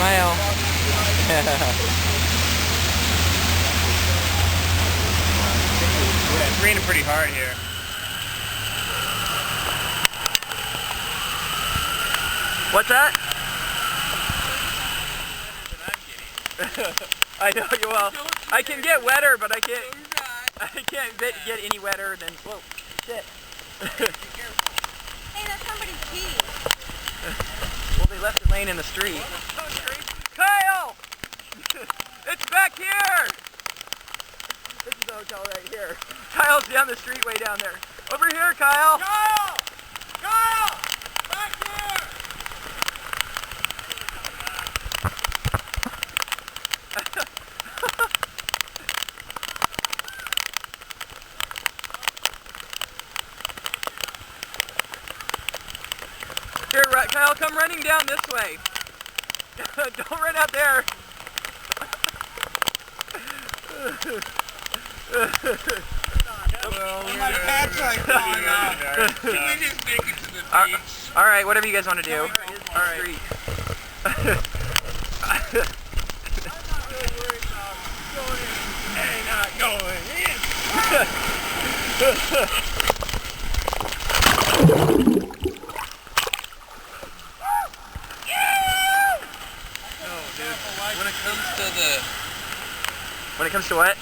Smile. Yeah, it's raining pretty hard here. What's that? I know you will. I can get wetter, but I can't get any wetter than. Whoa, shit. Hey, that's somebody's key. Well, they left it laying in the street. Kyle! It's back here! This is the hotel right here. Kyle's down the street way down there. Over here, Kyle! Kyle! Kyle! Back here! Here, Kyle, come running down this way. Don't run out there. My cat's like falling off. Can we just make it to the beach? Alright, whatever you guys want to do. Alright. I'm not really worried about going in and not going in. When it comes to what?